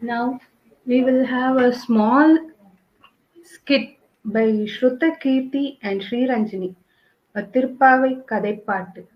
Now we will have a small skit by Shruta Kirti and Sri Ranjini, a Tirupavai Kadaipaattu.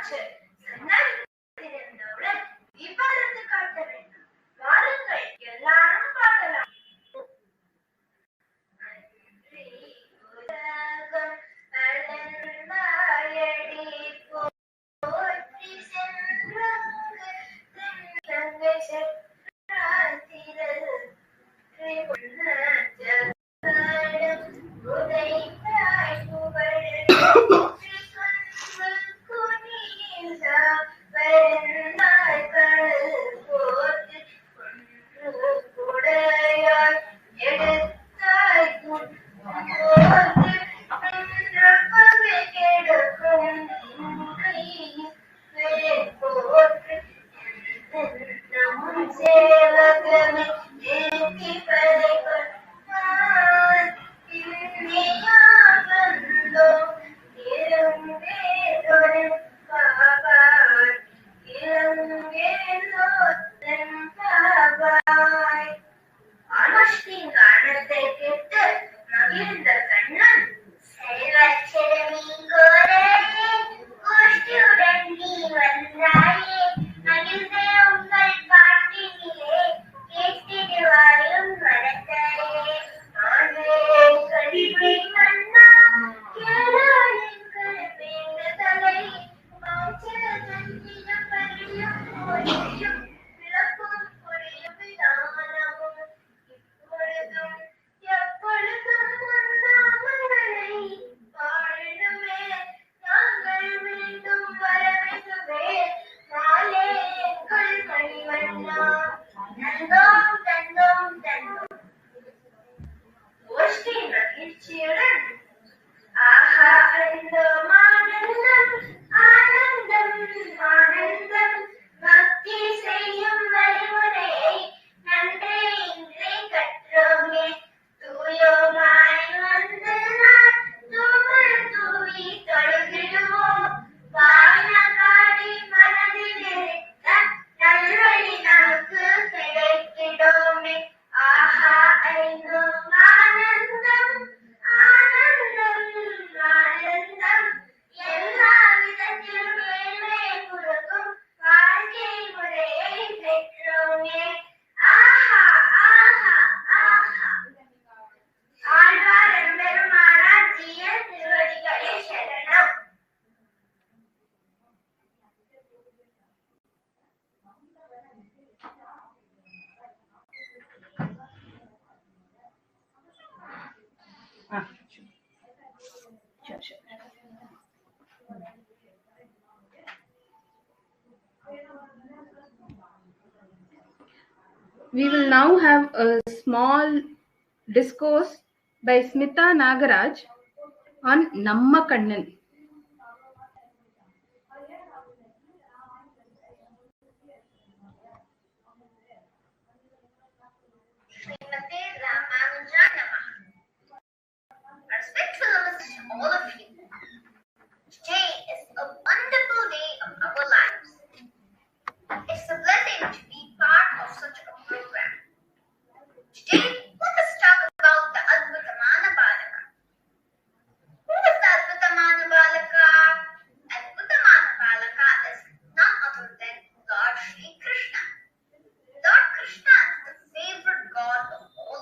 சற்று சன்னதியிருந்தவுடன் விவாதத்தை காட்ட வேண்டும். வாருங்கள், எல்லாரும் பாடலாம். We will now have a small discourse by Smita Nagaraj on Namma Kannan. Srimate Ramanuja Namaha. Respectful namaste to all of you. Today is a wonderful day of our lives. It's a blessing to be part of such a program. Today, let us talk about the Adbhutamana Balaka. Who is the Adbhutamana Balaka? Adbhutamana Balaka is none other than Lord Sri Krishna. Lord Krishna is the favorite god of all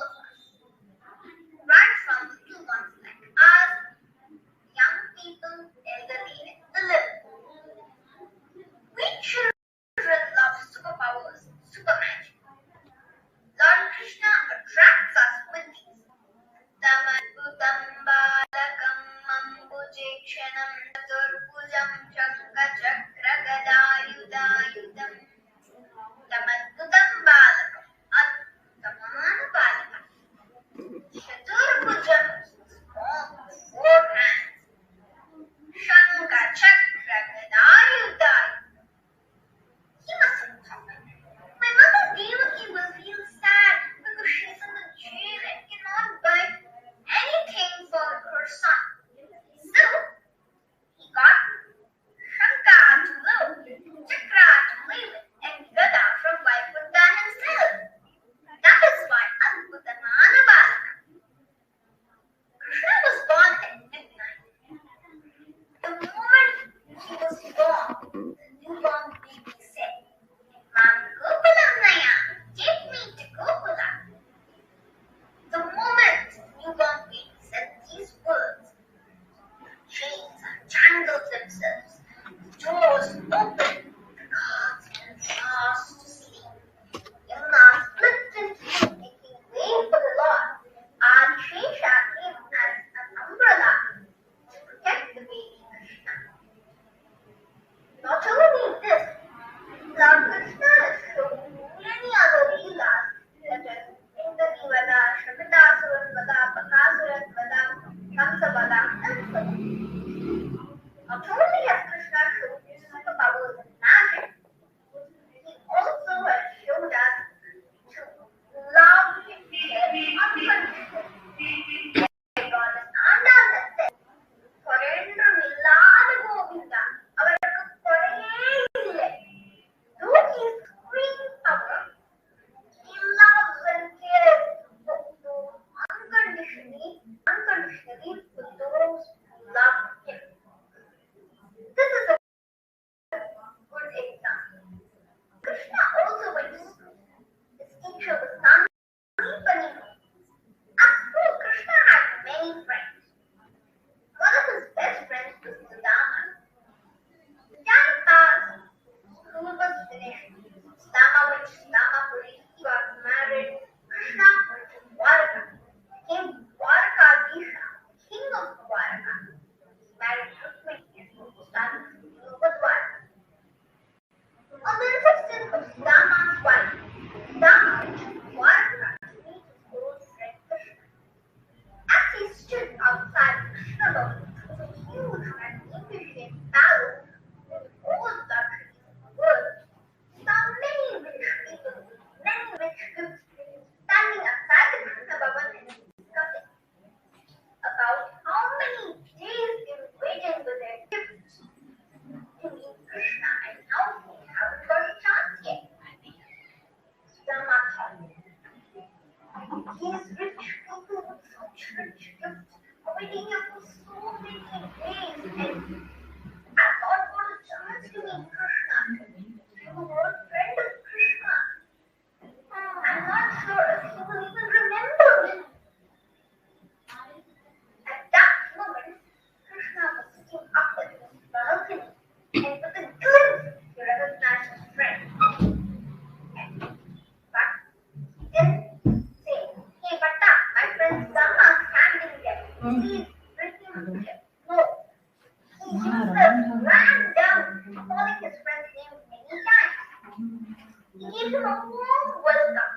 him a warm welcome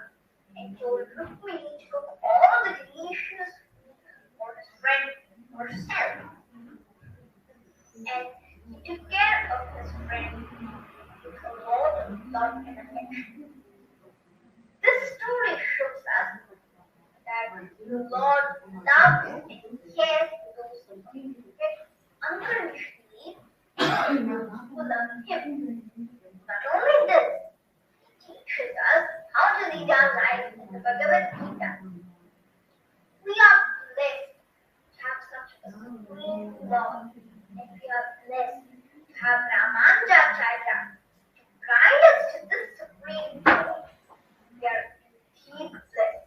and told Rukmini to cook all the delicious food for his friend or herself. And he took care of his friend with a lot of love and affection. This story shows us that the Lord loves and cares for those who get unconditionally who love Him. Not only this, He teaches us how to lead our life in the Bhagavad Gita. We are blessed to have such a supreme Lord, and we are blessed to have Ramanujacharya to guide us to this supreme Lord. We are indeed blessed.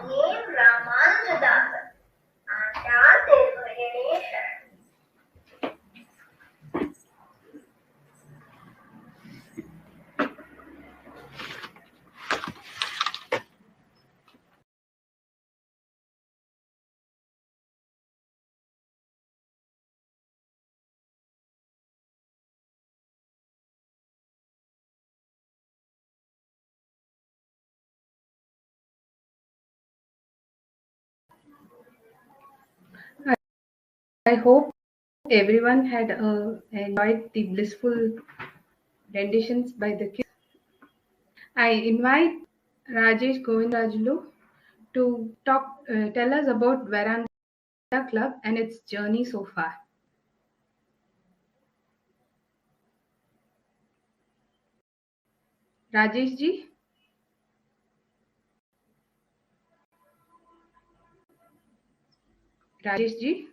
Name Ramanujadasa and our Devagadesha. I hope everyone had enjoyed the blissful renditions by the kids. I invite Rajesh Govindarajalu to tell us about Veranda Club and its journey so far. Rajesh ji? Rajesh ji?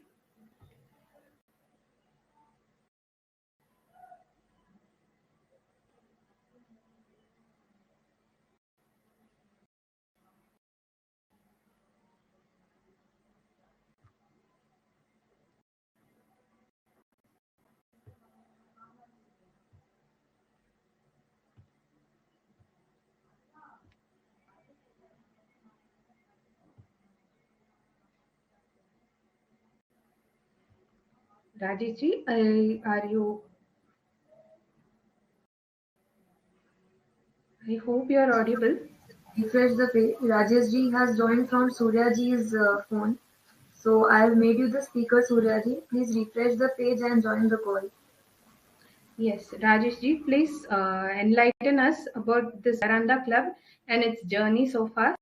Rajesh ji, are you? I hope you are audible. Refresh the page. Rajesh ji has joined from Surya ji's phone. So I have made you the speaker, Surya ji. Please refresh the page and join the call. Yes, Rajesh ji, please enlighten us about this Veranda Club and its journey so far.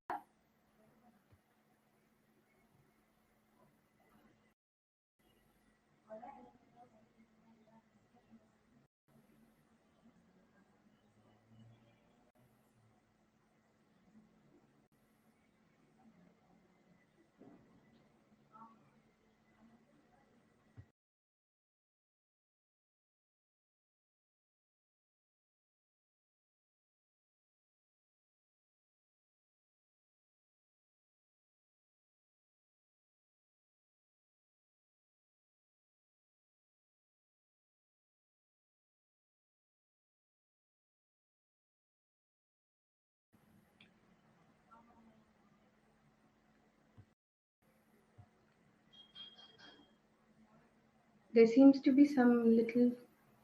There seems to be some little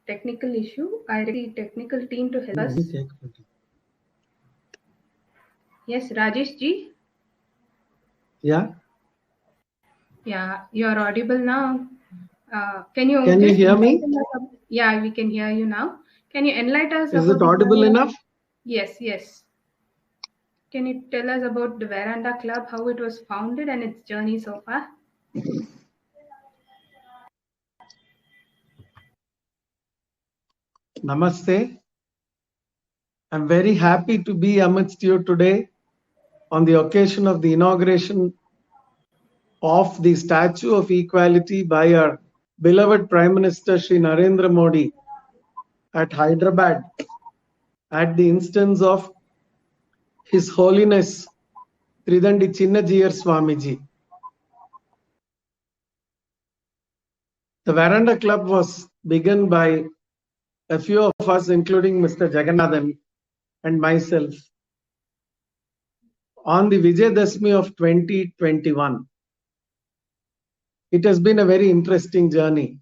technical issue. I request the technical team to help us. Yes, Rajesh ji? Yeah. Yeah, you are audible now. Can you hear me? Yeah, we can hear you now. Can you enlighten us? Is it audible enough? Yes, yes. Can you tell us about the Veranda Club, how it was founded and its journey so far? Namaste. I'm very happy to be amidst you today on the occasion of the inauguration of the Statue of Equality by our beloved Prime Minister Shri Narendra Modi at Hyderabad at the instance of His Holiness Tridandi Chinnajiyar Swamiji. The Veranda Club was begun by a few of us, including Mr. Jagannathan and myself, on the Vijayadashmi of 2021. It has been a very interesting journey.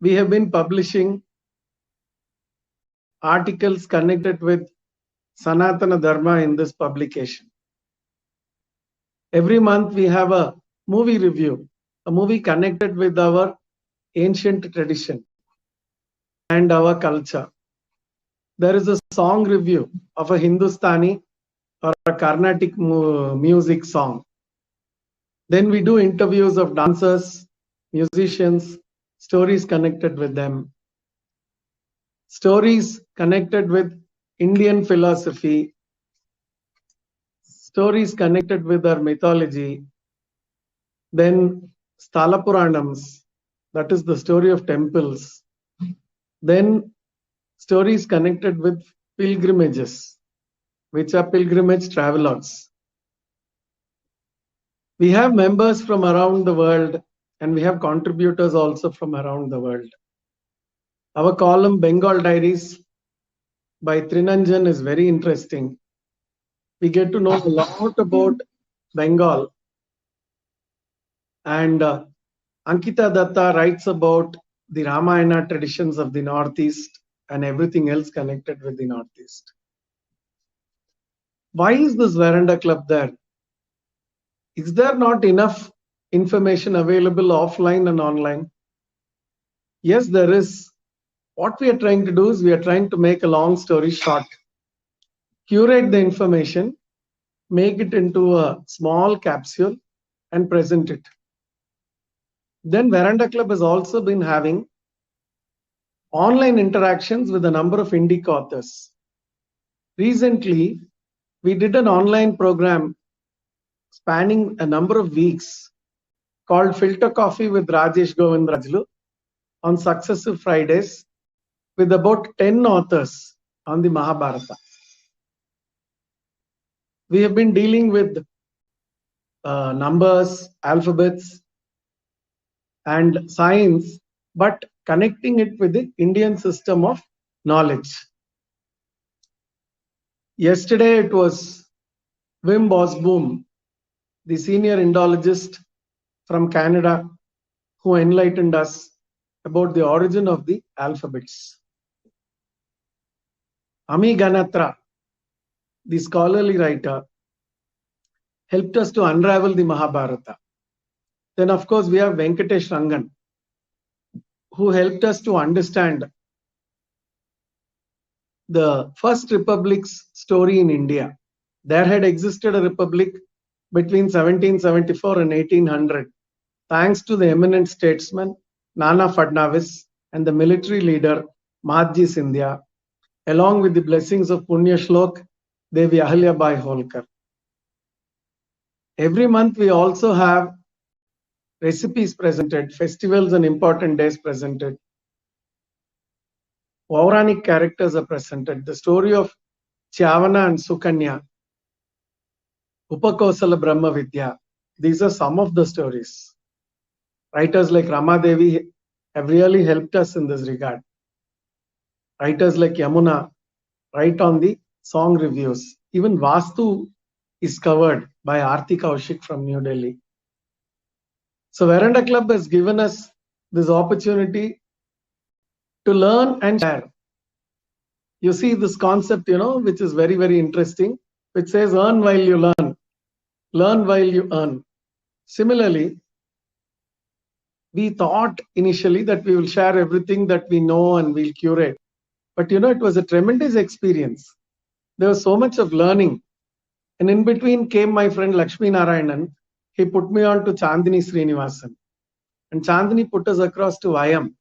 We have been publishing articles connected with Sanatana Dharma in this publication. Every month we have a movie review, a movie connected with our ancient tradition and our culture. There is a song review of a Hindustani or a Carnatic music song. Then we do interviews of dancers, musicians, stories connected with them, stories connected with Indian philosophy, stories connected with our mythology, then Sthala Puranams, that is the story of temples, then stories connected with pilgrimages, which are pilgrimage travelogues. We have members from around the world and we have contributors also from around the world. Our column Bengal Diaries by Trinanjan is very interesting. We get to know a lot about Bengal. And Ankita Datta writes about the Ramayana traditions of the Northeast and everything else connected with the Northeast. Why is this Veranda Club there? Is there not enough information available offline and online? Yes, there is. What we are trying to do is we are trying to make a long story short, curate the information, make it into a small capsule and present it. Then Veranda Club has also been having online interactions with a number of Indic authors. Recently, we did an online program spanning a number of weeks called Filter Coffee with Rajesh Govindrajulu on successive Fridays with about 10 authors on the Mahabharata. We have been dealing with numbers, alphabets, and science, but connecting it with the Indian system of knowledge. Yesterday it was Wim Bosboom, the senior Indologist from Canada, who enlightened us about the origin of the alphabets. Ami Ganatra, the scholarly writer, helped us to unravel the Mahabharata. Then, of course, we have Venkatesh Rangan, who helped us to understand the first republic's story in India. There had existed a republic between 1774 and 1800, thanks to the eminent statesman Nana Fadnavis and the military leader Mahatji Scindia, along with the blessings of Punya Shlok Devi Ahilyabai Holkar. Every month we also have recipes presented, festivals and important days presented. Pauranic characters are presented. The story of Chavana and Sukanya, Upakosala Brahma Vidya. These are some of the stories. Writers like Ramadevi have really helped us in this regard. Writers like Yamuna write on the song reviews. Even Vastu is covered by Aarti Kaushik from New Delhi. So Veranda Club has given us this opportunity to learn and share. You see this concept, which is very, very interesting, which says earn while you learn while you earn. Similarly, we thought initially that we will share everything that we know and we'll curate. But it was a tremendous experience. There was so much of learning. And in between came my friend Lakshmi Narayanan. He put me on to Chandini Srinivasan. And Chandini put us across to IM.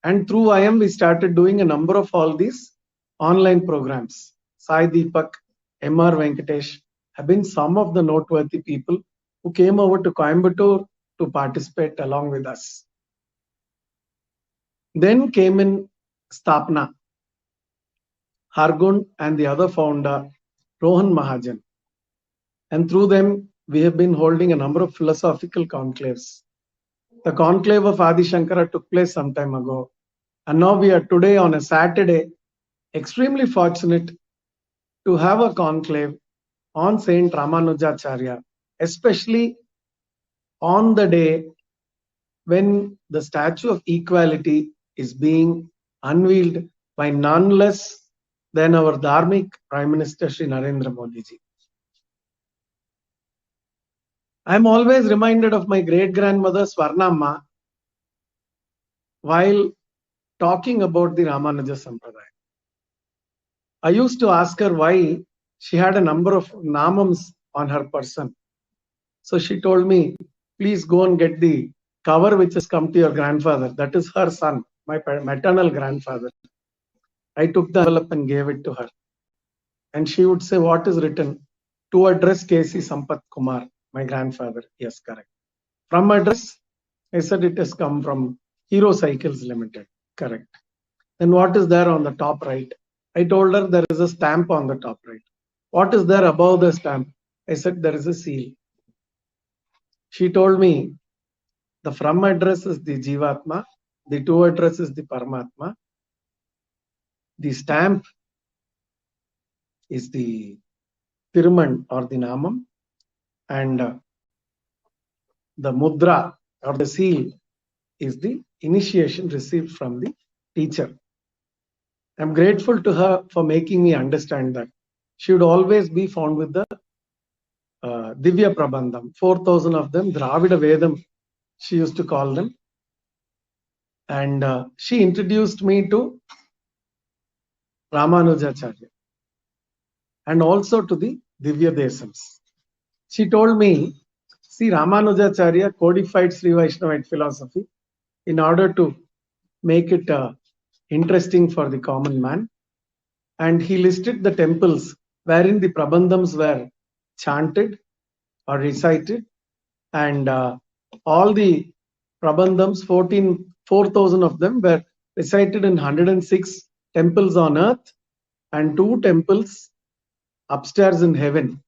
And through IM, we started doing a number of all these online programs. Sai Deepak, M.R. Venkatesh have been some of the noteworthy people who came over to Coimbatore to participate along with us. Then came in Sthapna, Hargun and the other founder, Rohan Mahajan. And through them, we have been holding a number of philosophical conclaves. The conclave of Adi Shankara took place some time ago. And now we are today on a Saturday, extremely fortunate to have a conclave on Saint Ramanujacharya, especially on the day when the statue of equality is being unveiled by none less than our Dharmic Prime Minister Shri Narendra Modi ji. I am always reminded of my great-grandmother Swarnamma while talking about the Ramanuja Sampradaya. I used to ask her why she had a number of namams on her person. So she told me, please go and get the cover which has come to your grandfather. That is her son, my maternal grandfather. I took the envelope and gave it to her. And she would say, what is written? To address K.C. Sampath Kumar, my grandfather. Yes, correct. From address, I said it has come from Hero Cycles Limited. Correct. Then what is there on the top right? I told her there is a stamp on the top right. What is there above the stamp? I said there is a seal. She told me the from address is the Jivatma, the to address is the Paramatma, the stamp is the Tiruman or the Namam, and the Mudra or the seal is the initiation received from the teacher. I'm grateful to her for making me understand that. She would always be found with the Divya Prabandham, 4,000 of them, Dravida Vedam, she used to call them. And she introduced me to Ramanujacharya and also to the Divya Desams. She told me, see, Ramanujacharya codified Sri Vaishnavite philosophy in order to make it interesting for the common man. And he listed the temples wherein the Prabandhams were chanted or recited, and all the Prabandhams, 4,000 of them were recited in 106 temples on earth and 2 temples upstairs in heaven.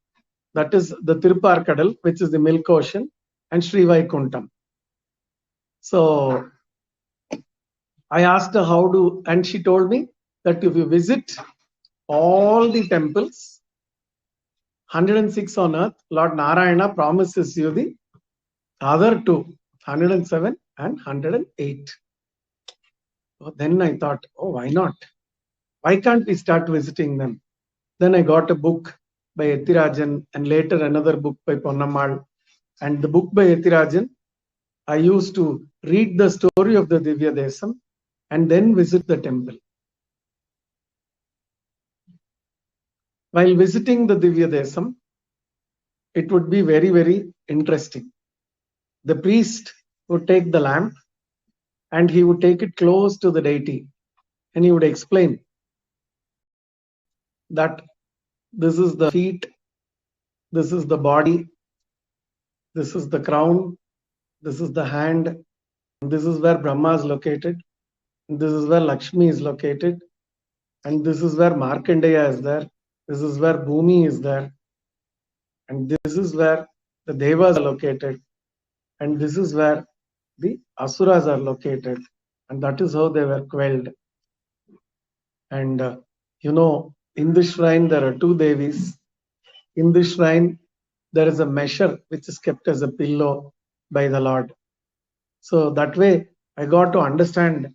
That is the Tirupparkadal, which is the Milk Ocean, and Sri Vaikuntham. So I asked her how to, and she told me that if you visit all the temples, 106 on earth, Lord Narayana promises you the other 2, 107 and 108. So then I thought, oh, why not? Why can't we start visiting them? Then I got a book by Ethirajan and later another book by Ponnammal. And the book by Ethirajan, I used to read the story of the Divya Desam and then visit the temple. While visiting the Divya Desam, it would be very, very interesting. The priest would take the lamp and he would take it close to the deity and he would explain that this is the feet, this is the body, this is the crown, this is the hand, this is where Brahma is located, this is where Lakshmi is located, and this is where Markandeya is there, this is where Bhumi is there, and this is where the Devas are located, and this is where the Asuras are located, and that is how they were quelled. And in this shrine there are 2 Devis. In this shrine there is a measure which is kept as a pillow by the Lord. So that way I got to understand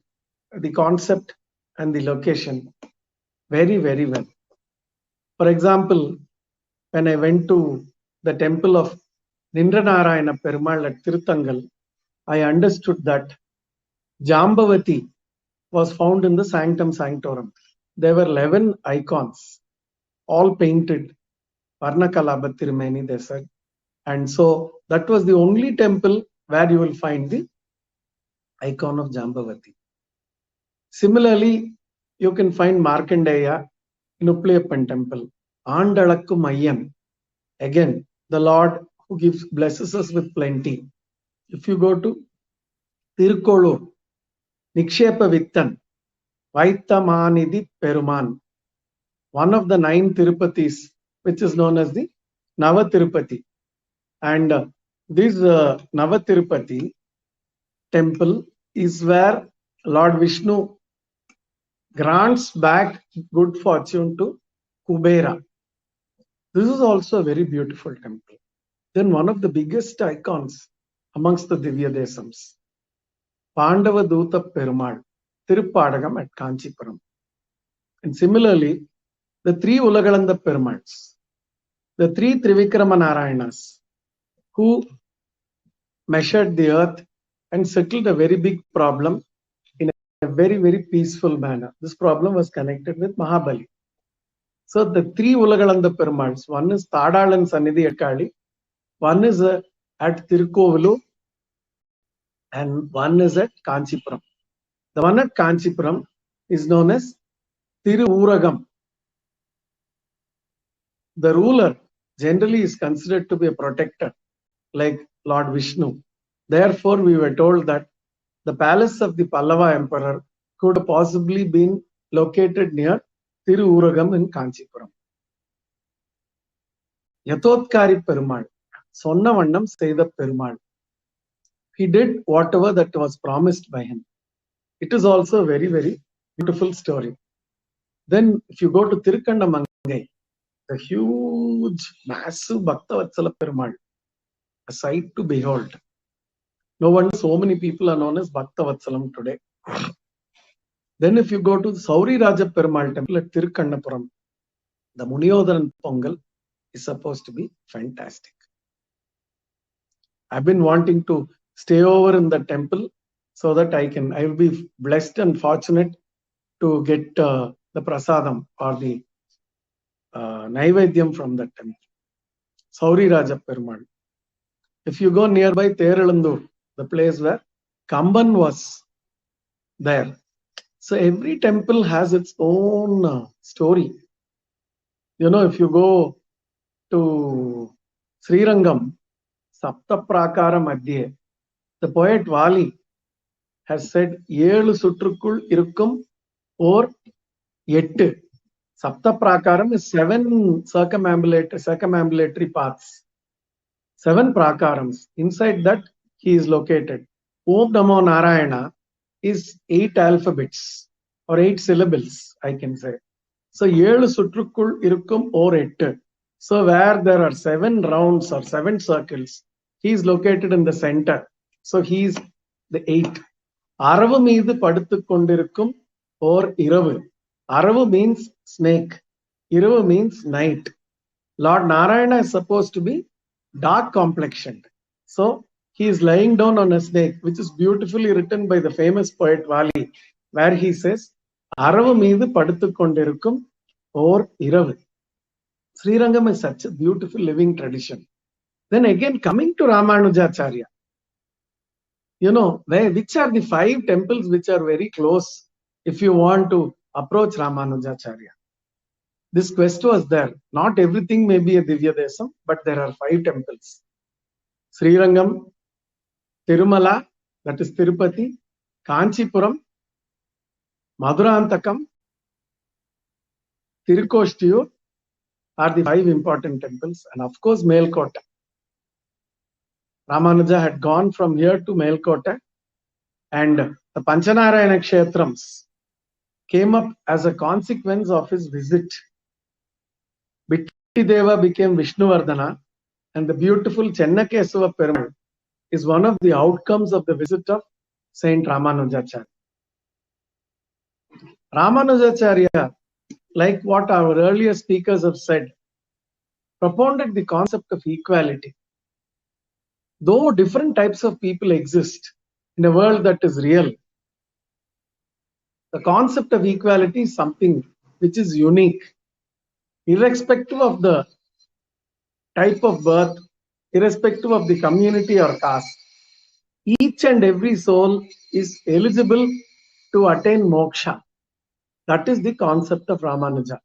the concept and the location very, very well. For example, when I went to the temple of Nindranarayana Perumal at Tiruthangal, I understood that Jambavati was found in the Sanctum Sanctorum. There were 11 icons, all painted, Varnakalaba Tirumeni, they said. And so that was the only temple where you will find the icon of Jambavati. Similarly, you can find Markandeya in Upplayappan temple. Andalakku Mayyan, again, the Lord who blesses us with plenty. If you go to Tirukkolur, Nikshepa Vittan, Vaithamanidhi Peruman, one of the 9 Tirupatis, which is known as the Nava Tirupati. And this Nava Tirupati temple is where Lord Vishnu grants back good fortune to Kubera. This is also a very beautiful temple. Then one of the biggest icons amongst the Divya Desams, Pandava Duta Perumal, Tiruppadagam at Kanchipuram. And similarly, the three Ulagalanda Perumaals, the three Trivikrama Narayanas, who measured the earth and settled a very big problem in a very, very peaceful manner. This problem was connected with Mahabali. So the three Ulagalanda Perumaals, one is Tadalan Sannidhi at Kali, one is at Tirukkovilu, and one is at Kanchipuram. The one at Kanchipuram is known as Tiruragam. The ruler generally is considered to be a protector, like Lord Vishnu. Therefore, we were told that the palace of the Pallava emperor could have possibly been located near Tiruragam in Kanchipuram. Yathotkari Perumal, Sonna Vandam Seida Perumal. He did whatever that was promised by him. It is also a very, very beautiful story. Then, if you go to Tirukandamangai, the huge, massive Bhaktavatsala Perumal, a sight to behold. No wonder so many people are known as Bhaktavatsala today. Then, if you go to the Sauri Raja Perumal temple at Tirukandapuram, the Muniyodharan Pongal is supposed to be fantastic. I've been wanting to stay over in the temple so that I will be blessed and fortunate to get the prasadam or the Naivedyam from that temple. Sauri Raja Perumal. If you go nearby Theralandur, the place where Kamban was there. So every temple has its own story. You know, if you go to Srirangam, Sapta Prakara Madhye, the poet Vali has said, Yelu Sutrukul Irukkum or Yettu. Sapta Prakaram is 7 circumambulatory paths. 7 Prakarams. Inside that, he is located. Om Namo Narayana is 8 alphabets or 8 syllables, I can say. So, Yelu Sutrukul Irukkum or Ettu. So, where there are 7 rounds or 7 circles, he is located in the center. So, he is the 8th. Aravu meedu paduthu kondirukkum or Iravu. Aravu means snake. Iravu means night. Lord Narayana is supposed to be dark complexioned. So, he is lying down on a snake, which is beautifully written by the famous poet Vali, where he says, Aravu meedu paduthu kondirukkum or Iravu. Srirangam is such a beautiful living tradition. Then again, coming to Ramanujacharya, you know, which are the 5 temples which are very close if you want to approach Ramanujacharya? This quest was there. Not everything may be a Divya Desam, but there are 5 temples. Srirangam, Tirumala, that is Tirupati, Kanchipuram, Madurantakam, Tirukostiyur are the 5 important temples, and of course Melkota. Ramanuja had gone from here to Melkota, and the Panchanarayana Kshetrams came up as a consequence of his visit. Bittideva became Vishnuvardhana, and the beautiful Chennakesava Perumal is one of the outcomes of the visit of Saint Ramanujacharya. Ramanujacharya, like what our earlier speakers have said, propounded the concept of equality. Though different types of people exist in a world that is real, the concept of equality is something which is unique, irrespective of the type of birth, irrespective of the community or caste. Each and every soul is eligible to attain moksha. That is the concept of Ramanuja.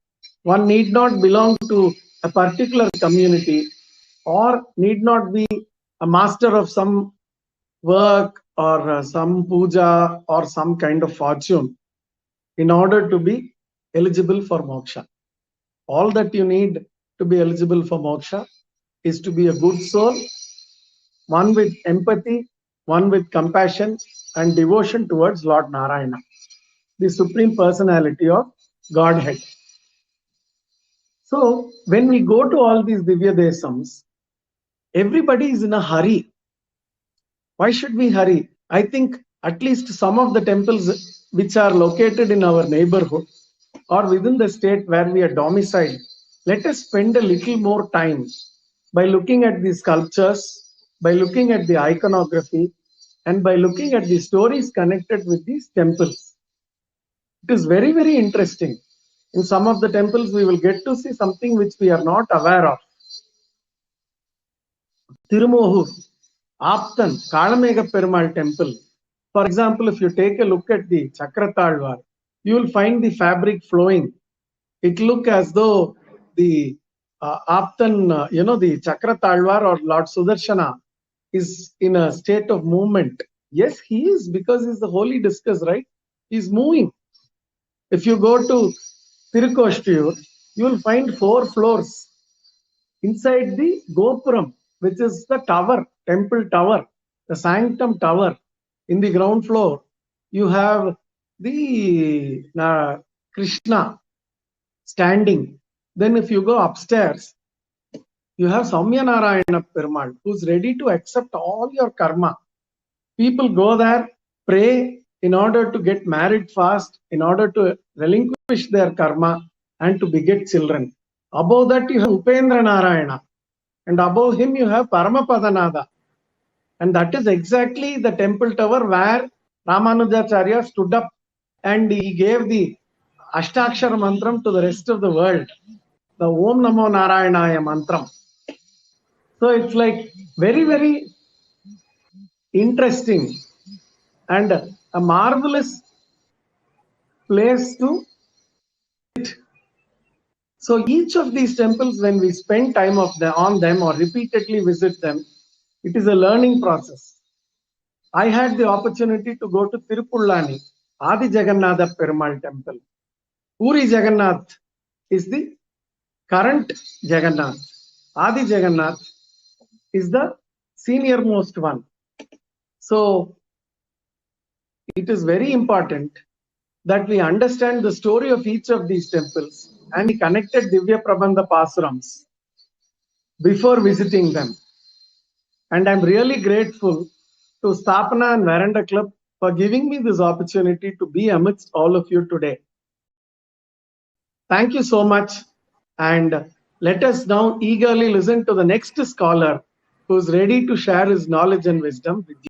One need not belong to a particular community or need not be a master of some work or some puja or some kind of fortune in order to be eligible for moksha. All that you need to be eligible for moksha is to be a good soul, one with empathy, one with compassion and devotion towards Lord Narayana, the Supreme Personality of Godhead. So, when we go to all these Divya Desams, everybody is in a hurry. Why should we hurry? I think at least some of the temples which are located in our neighborhood or within the state where we are domiciled, let us spend a little more time by looking at the sculptures, by looking at the iconography, and by looking at the stories connected with these temples. It is very, very interesting. In some of the temples, we will get to see something which we are not aware of. Tirumohur, Aptan, Kalamega Perumal temple. For example, if you take a look at the Chakratalvar, you will find the fabric flowing. It looks as though the Aptan, the Chakratalvar or Lord Sudarshana is in a state of movement. Yes, he is, because he's the holy discus, right? He's moving. If you go to Tirukoshtiur, you will find 4 floors. Inside the Gopuram, which is the tower, temple tower, the sanctum tower, in the ground floor, you have the Krishna standing. Then if you go upstairs, you have Saumya Narayana Perumal, who's ready to accept all your karma. People go there, pray in order to get married fast, in order to relinquish their karma and to beget children. Above that, you have Upendra Narayana. And above him, you have Paramapadanada. And that is exactly the temple tower where Ramanujacharya stood up and he gave the Ashtakshara mantram to the rest of the world, the Om Namo Narayanaya mantram. So it's like very, very interesting and a marvelous place to visit. So each of these temples, when we spend time on them or repeatedly visit them, it is a learning process. I had the opportunity to go to Tirupullani, Adi Jagannatha Perumal temple. Puri Jagannath is the current Jagannath. Adi Jagannath is the senior most one. So it is very important that we understand the story of each of these temples and the connected Divya Prabandha Pasurams before visiting them. And I'm really grateful to Sthapana and Veranda Club for giving me this opportunity to be amidst all of you today. Thank you so much. And let us now eagerly listen to the next scholar who is ready to share his knowledge and wisdom with you.